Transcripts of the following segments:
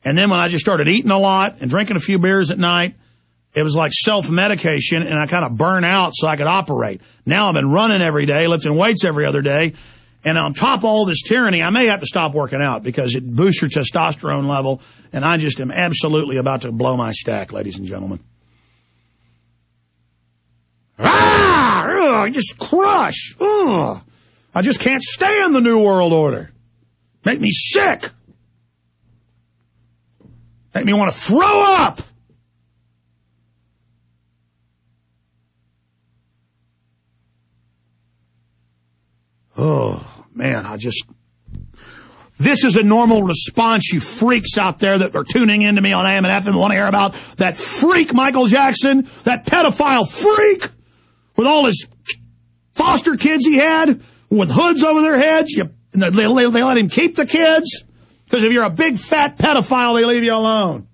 And then when I just started eating a lot and drinking a few beers at night, it was like self-medication, and I kind of burn out so I could operate. Now I've been running every day, lifting weights every other day, and on top of all this tyranny, I may have to stop working out because it boosts your testosterone level, and I just am absolutely about to blow my stack, ladies and gentlemen. I just crush. Ugh. I just can't stand the New World Order. Make me sick. Make me want to throw up. Oh, man, this is a normal response, you freaks out there that are tuning into me on AM and FM and want to hear about that freak Michael Jackson, that pedophile freak with all his foster kids he had with hoods over their heads. They let him keep the kids because if you're a big fat pedophile, they leave you alone.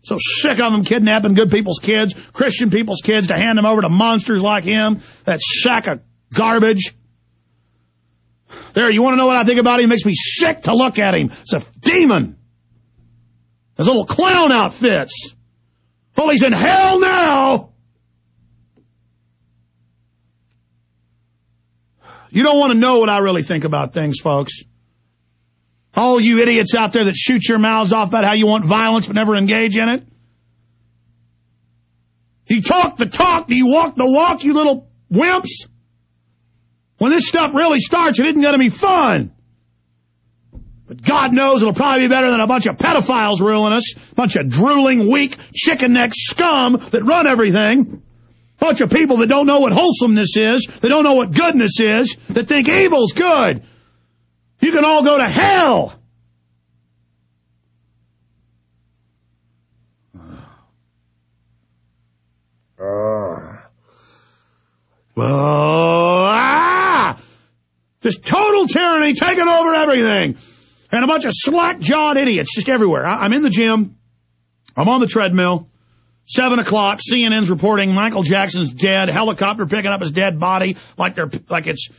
So sick of them kidnapping good people's kids, Christian people's kids, to hand them over to monsters like him, that sack of garbage. There, you want to know what I think about him? It makes me sick to look at him. It's a demon. His little clown outfits. Well, he's in hell now. You don't want to know what I really think about things, folks. All you idiots out there that shoot your mouths off about how you want violence but never engage in it. You talk the talk, do you walk the walk, you little wimps? When this stuff really starts, it isn't going to be fun. But God knows it'll probably be better than a bunch of pedophiles ruling us, a bunch of drooling, weak, chicken-neck scum that run everything, a bunch of people that don't know what wholesomeness is, that don't know what goodness is, that think evil's good. You can all go to hell. Just total tyranny taking over everything. And a bunch of slack-jawed idiots just everywhere. I'm in the gym. I'm on the treadmill. 7 o'clock, CNN's reporting Michael Jackson's dead. Helicopter picking up his dead body like it's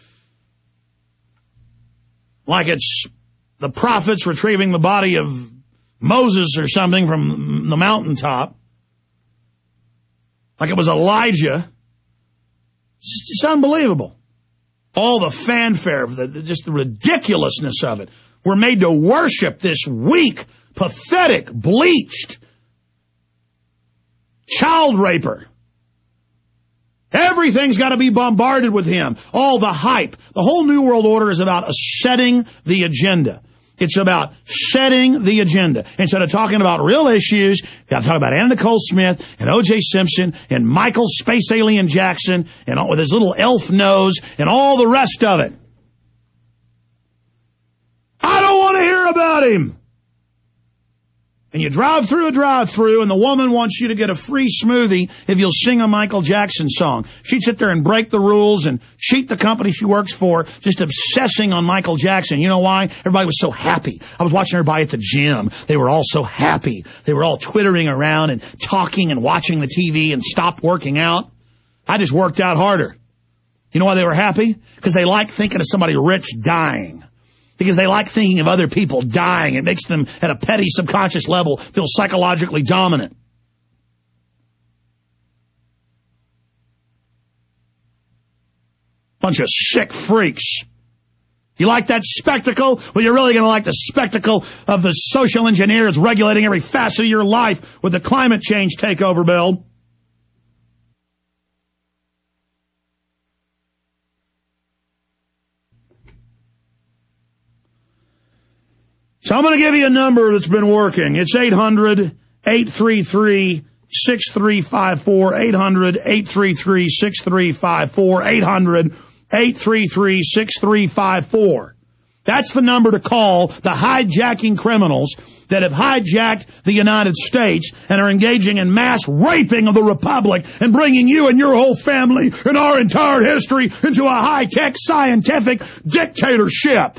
the prophets retrieving the body of Moses or something from the mountaintop. Like it was Elijah. It's unbelievable. All the fanfare, just the ridiculousness of it. We're made to worship this weak, pathetic, bleached child raper. Everything's got to be bombarded with him. All the hype. The whole New World Order is about setting the agenda. It's about setting the agenda. Instead of talking about real issues, you got to talk about Anna Nicole Smith and O.J. Simpson and Michael Space Alien Jackson and with his little elf nose and all the rest of it. I don't want to hear about him. And you drive through a drive-through, and the woman wants you to get a free smoothie if you'll sing a Michael Jackson song. She'd sit there and break the rules and cheat the company she works for, just obsessing on Michael Jackson. You know why? Everybody was so happy. I was watching everybody at the gym. They were all so happy. They were all twittering around and talking and watching the TV and stopped working out. I just worked out harder. You know why they were happy? Because they like thinking of somebody rich dying. Because they like thinking of other people dying. It makes them, at a petty subconscious level, feel psychologically dominant. Bunch of sick freaks. You like that spectacle? Well, you're really going to like the spectacle of the social engineers regulating every facet of your life with the climate change takeover bill. So I'm going to give you a number that's been working. It's 800-833-6354, 800-833-6354, 800-833-6354. That's the number to call the hijacking criminals that have hijacked the United States and are engaging in mass raping of the Republic and bringing you and your whole family and our entire history into a high-tech scientific dictatorship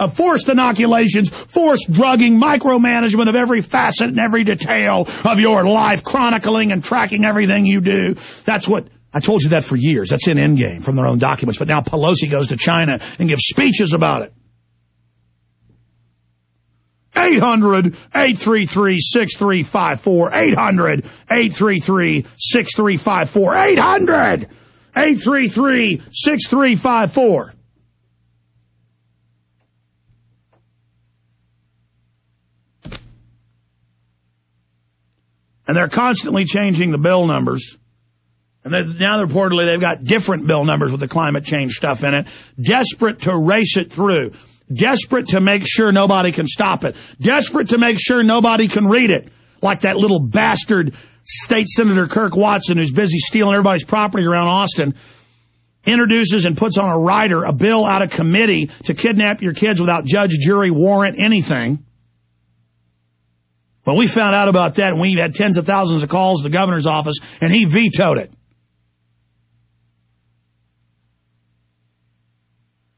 of forced inoculations, forced drugging, micromanagement of every facet and every detail of your life, chronicling and tracking everything you do. That's what, I told you that for years. That's in Endgame from their own documents. But now Pelosi goes to China and gives speeches about it. 800-833-6354. 800-833-6354. 800-833-6354. And they're constantly changing the bill numbers. And now reportedly they've got different bill numbers with the climate change stuff in it. Desperate to race it through. Desperate to make sure nobody can stop it. Desperate to make sure nobody can read it. Like that little bastard State Senator Kirk Watson, who's busy stealing everybody's property around Austin, introduces and puts on a rider a bill out of committee to kidnap your kids without judge, jury, warrant, anything. Well, we found out about that, and we had tens of thousands of calls to the governor's office, and he vetoed it.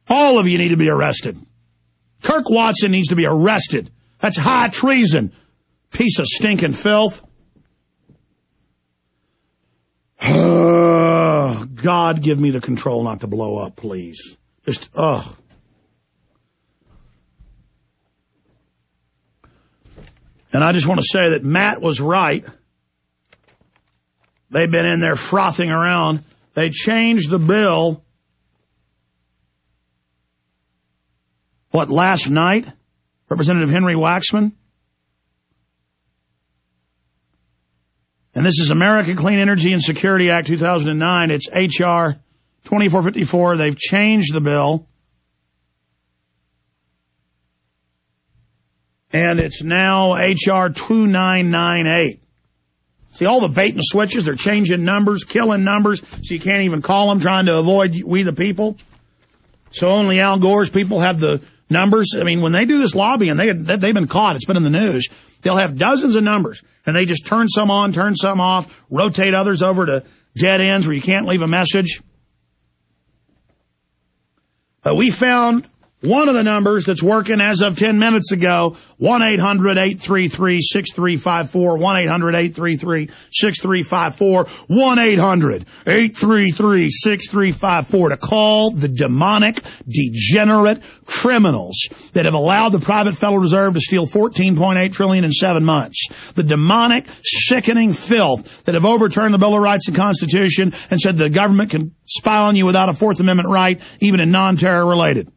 All of you need to be arrested. Kirk Watson needs to be arrested. That's high treason. Piece of stinking filth. God, give me the control not to blow up, please. Just, And I just want to say that Matt was right. They've been in there frothing around. They changed the bill, last night? Representative Henry Waxman. And this is American Clean Energy and Security Act 2009. It's H.R. 2454. They've changed the bill. And it's now H.R. 2998. See, all the bait and switches, they're changing numbers, killing numbers, so you can't even call them, trying to avoid we the people. So only Al Gore's people have the numbers. I mean, when they do this lobbying, they've been caught. It's been in the news. They'll have dozens of numbers, and they just turn some on, turn some off, rotate others over to dead ends where you can't leave a message. But we found one of the numbers that's working as of 10 minutes ago, 1-800-833-6354, 1-800-833-6354, 1-800-833-6354 to call the demonic, degenerate criminals that have allowed the private Federal Reserve to steal $14.8 trillion in 7 months. The demonic, sickening filth that have overturned the Bill of Rights and Constitution and said the government can spy on you without a Fourth Amendment right, even in non-terror related.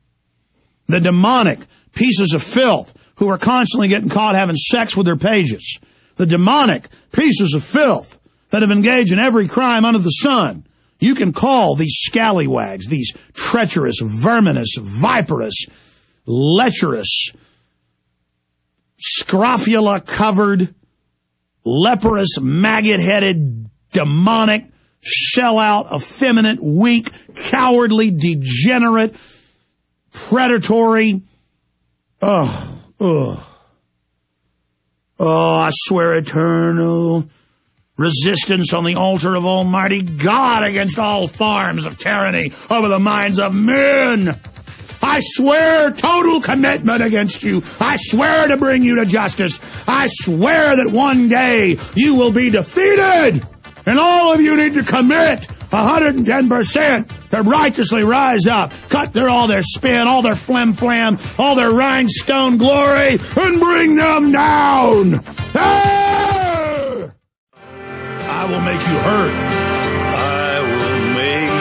The demonic pieces of filth who are constantly getting caught having sex with their pages. The demonic pieces of filth that have engaged in every crime under the sun. You can call these scallywags, these treacherous, verminous, viperous, lecherous, scrofula-covered, leprous, maggot-headed, demonic, sellout, effeminate, weak, cowardly, degenerate, predatory. I swear eternal resistance on the altar of Almighty God against all forms of tyranny over the minds of men. I swear total commitment against you. I swear to bring you to justice. I swear that one day you will be defeated, and all of you need to commit 110% to righteously rise up, cut all their spin, all their flim-flam, all their rhinestone glory, and bring them down. Ah! I will make you hurt. I will make you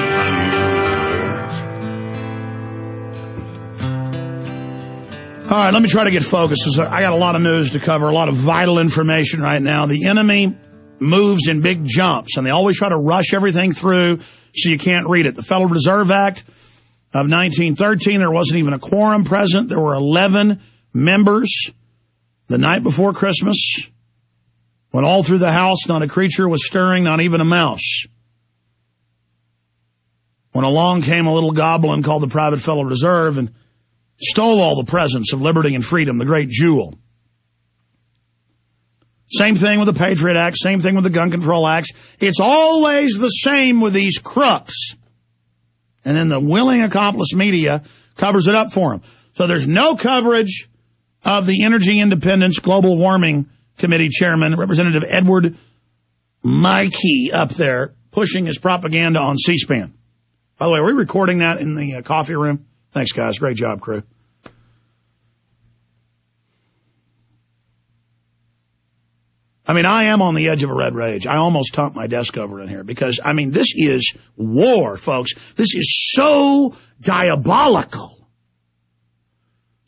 hurt. All right, let me try to get focused. I got a lot of news to cover, a lot of vital information right now. The enemy moves in big jumps, and they always try to rush everything through so you can't read it. The Federal Reserve Act of 1913, there wasn't even a quorum present. There were 11 members the night before Christmas, when all through the house not a creature was stirring, not even a mouse. When along came a little goblin called the Private Federal Reserve and stole all the presents of liberty and freedom, the great jewel. Same thing with the Patriot Act, same thing with the Gun Control Acts. It's always the same with these crooks. And then the willing accomplice media covers it up for them. So there's no coverage of the Energy Independence Global Warming Committee Chairman, Representative Edward Mikey, up there pushing his propaganda on C-SPAN. By the way, are we recording that in the coffee room? Thanks, guys. Great job, crew. I mean, I am on the edge of a red rage. I almost topped my desk over in here because, I mean, this is war, folks. This is so diabolical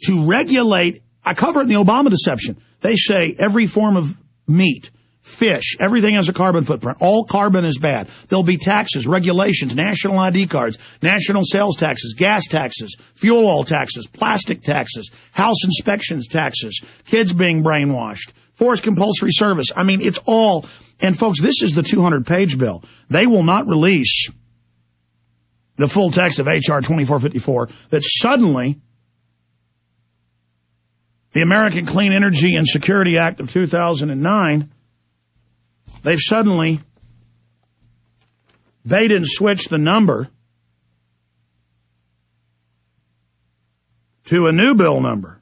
to regulate. I cover it in the Obama deception. They say every form of meat, fish, everything has a carbon footprint. All carbon is bad. There'll be taxes, regulations, national ID cards, national sales taxes, gas taxes, fuel oil taxes, plastic taxes, house inspections taxes, kids being brainwashed, forced compulsory service. I mean, it's all. And folks, this is the 200-page bill. They will not release the full text of H.R. 2454 that suddenly the American Clean Energy and Security Act of 2009, they've suddenly bait and switched the number to a new bill number.